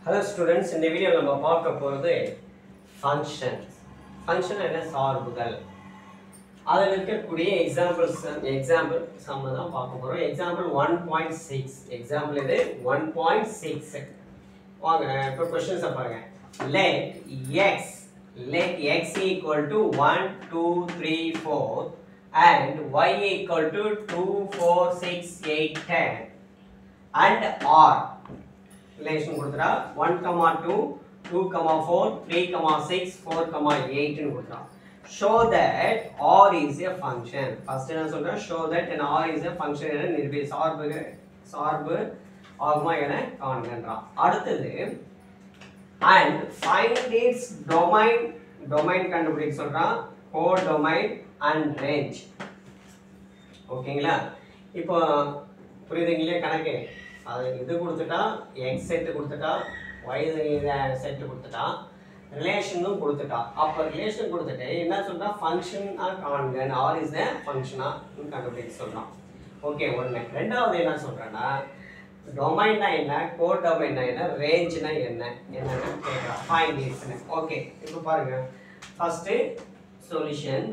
Hello students, in the video நம்ம பார்க்க போறது function. Function என்ன சார்புகள். அதில் இருக்கக்கூடிய example சம் தான் பார்க்க போறோம். Example 1.6. Example இது 1.6. வாங்க இப்போ क्वेश्चंस பாருங்க. Let x equal to 1 2 3 4 and y equal to 2 4 6 8 10 and r relation கொடுத்துட்டா 1 2 2 4 3 6 4 8 னு கொடுத்துட்டா show that r is a function. first என்ன சொல்றேன், show that an r is a function என நிரூபி. சார்பு ஆகுமா என காண்கன்றான். அடுத்தது and find its domain கண்டுபிடிக்க சொல்றான், codomain and range. ஓகேங்களா? இப்போ புரியுதுங்களா கணக்கு? அது இது கொடுத்துட்டா x செட் கொடுத்துட்டா y செட் கொடுத்துட்டா ரிலேஷனும் கொடுத்துட்டா. அப்ப ரிலேஷன் கொடுத்துட்டு என்ன சொல்றா, ஃபங்க்ஷன் காண்க, r is a function கண்டுபிடிக்க சொல்றான். ஓகே, ஒண்ணு. ரெண்டாவது என்ன சொல்றேன்னா, டொமைன்னா என்ன, கோடொமைன்னா என்ன, ரேஞ்ச்னா என்ன என்னன்னு கேக்குறான். ஃபைண்ட் இட்ஸ்னு. ஓகே, இப்போ பாருங்க. ஃபர்ஸ்ட் சொல்யூஷன்,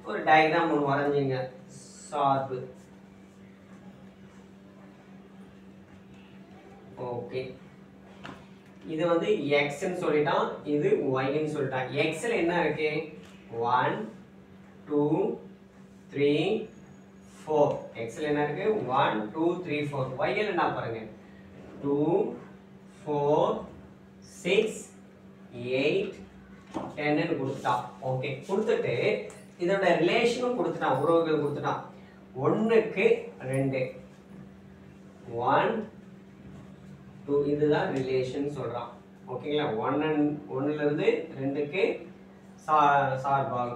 ஒரு டயகிராம் ஒன்று வரைஞ்சிங்க. சார்பு. ஓகே, இது வந்து x ன்னு சொல்லிட்டான், இது y ன்னு சொல்லிட்டான். x ல என்ன இருக்கு, 1 2 3 4. x ல என்ன இருக்கு, 1 2 3 4. y ல என்ன பாருங்க, 2 4 6 8 10 ன்னு கொடுத்தா. ஓகே, கொடுத்துட்டு இதோட ரிலேஷனும் கொடுத்துட்டான், உறவுகள் கொடுத்துட்டான். 1 க்கு 2 1 2, இதுதான் ரிலேஷன் சொல்றான். ஓகேங்களா? 1 ல இருந்து 2 க்கு சார்பாக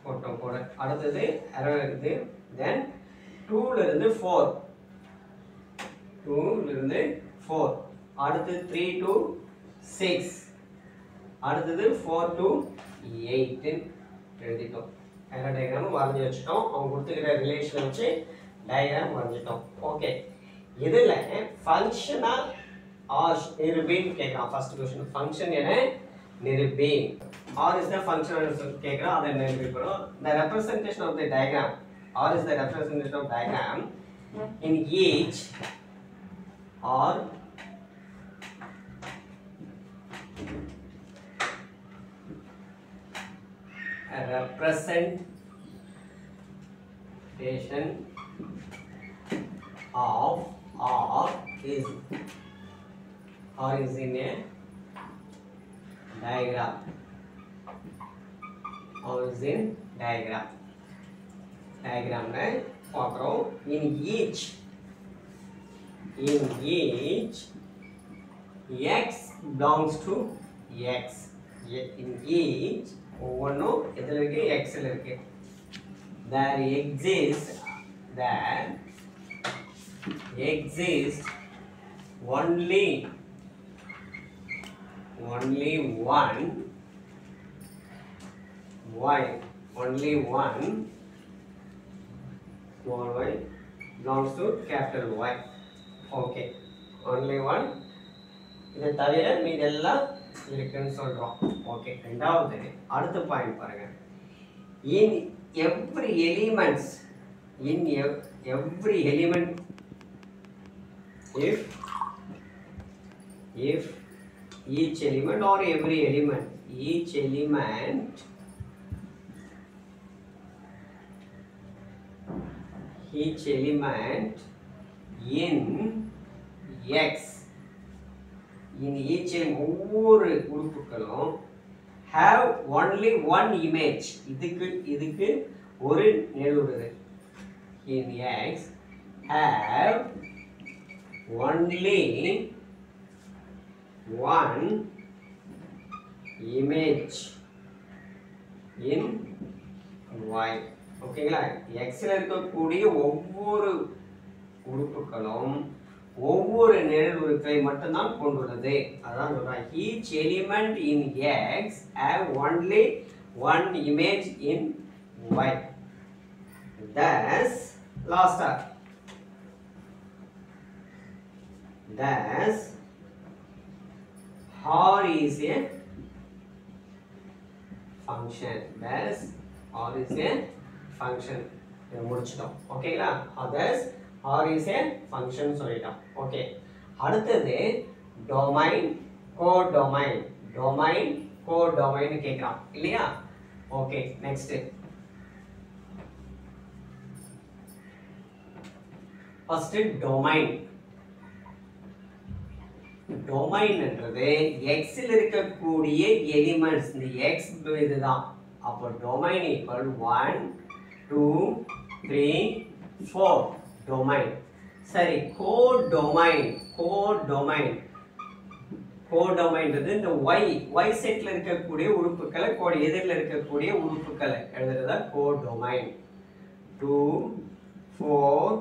போட்டோம் கூட. அடுத்தது இது, தென் 2 ல இருந்து 4, 2 ல இருந்து 4, அடுத்து 3 to 6, அடுத்தது 4 to 8 எழுதிட்டோம். எல்லா டயகிராமும் வரைஞ்சி வச்சுட்டோம். அவங்க கொடுத்துக்கிற ரிலேஷன் வச்சு டயகிராம் வரைஞ்சிட்டோம். ஓகே, இதுல ஃபங்க்ஷனா ஆர் நிரூபின்னு கேட்கறான். ஃபர்ஸ்ட் क्वेश्चन, ஃபங்க்ஷன் என நிரூபி. r is the function னு கேட்கறான், அதை நிரூபிக்கணும். the representation of the diagram, r is the representation of diagram in each or a representation of r is in a diagram, or is in diagram பார்க்கிறோம். in each x belongs to x. in each ஒவ்வொன்றும் எதில் இருக்கு, x ல இருக்கு. there exists only one small y belongs to capital Y. okay, only one, இதை தவிர மீதெல்லாம் இருக்குன்னு சொல்றோம். ஓகே, ரெண்டாவது அடுத்த பாயிண்ட் பாருங்க. in every element if each element or every element in x, in each ஒவ்வொரு உறுப்புகளும் have only one image, இதுக்கு ஒரு நிழலுள்ளது. in x have only one image in y. ஓகேங்களா? x ல இருக்கக்கூடிய ஒவ்வொரு உறுப்புகளும் ஒவ்வொரு நிழல் உறுப்பை மட்டும்தான் கொண்டுள்ளது. அதான் சொல்றான், each element in x have only one image in y. thus last R is a function. Thus R is a function. இதை முடிச்சிட்டோம். ஓகேங்களா? thus R is a function சொல்லிட்டோம். ஓகே. அடுத்தது domain, codomain. domain, codomain கேக்குறான் இல்லையா? Okay, next. First domain. Domain என்றது x ல இருக்கக்கூடிய எலிமெண்ட்ஸ், இந்த x இதுதான். அப்போ டொமைன் ஈக்குவல் 1 2 3 4 டொமைன். சரி, கோடொமைன். கோடொமைன் கோடொமைன்றது இந்த y செட்ல இருக்கக்கூடிய உறுப்புகளை கோடு எதிரில் இருக்கக்கூடிய உறுப்புகளை எழுதுறதா கோடொமைன். 2 4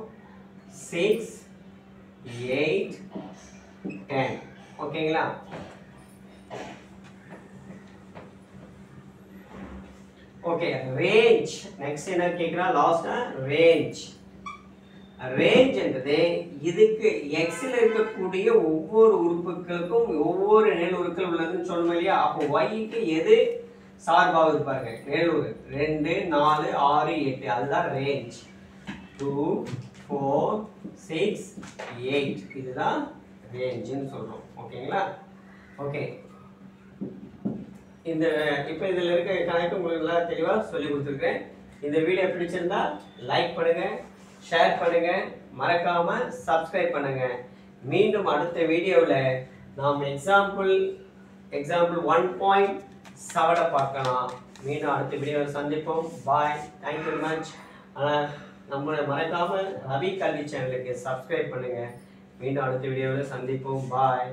6 8 10. ஓகேங்களா? Okay, range. நெக்ஸ்ட் என்ன கேக்குறா? லாஸ்டா ரேஞ்ச். ரேஞ்ச் என்றது இதுக்கு x ல இருக்கக்கூடிய ஒவ்வொரு உறுப்புகளுக்கும் ஒவ்வொரு நிழலுறுக்கள் உள்ளதுன்னு சொல்லணும் இல்லையா? அப்போ y க்கு எது சார்பாகுது பாருங்க, நிழலுறு 2 4 6 8, அதுதான் ரேஞ்ச். 2 4 6 8, இதுதான் ரேஞ்ச்னு சொல்றோம். ஓகேங்களா? ஓகே, இந்த இப்போ இதில் இருக்க கணக்கு உங்களுக்கு எல்லாம் தெளிவாக சொல்லி கொடுத்துருக்கேன். இந்த வீடியோ பிடிச்சிருந்தா லைக் பண்ணுங்க, ஷேர் பண்ணுங்க, மறக்காம சப்ஸ்கிரைப் பண்ணுங்க. மீண்டும் அடுத்த வீடியோவில் நாம் எக்ஸாம்பிள் 1.7 பார்க்கலாம். மீண்டும் அடுத்த வீடியோவில் சந்திப்போம். பாய், தேங்க்யூ வெரி மச். நம்மளை மறக்காம ரவி கல்வி சேனலுக்கு சப்ஸ்கிரைப் பண்ணுங்க. மீண்டும் அடுத்த வீடியோவில் சந்திப்போம். பாய்.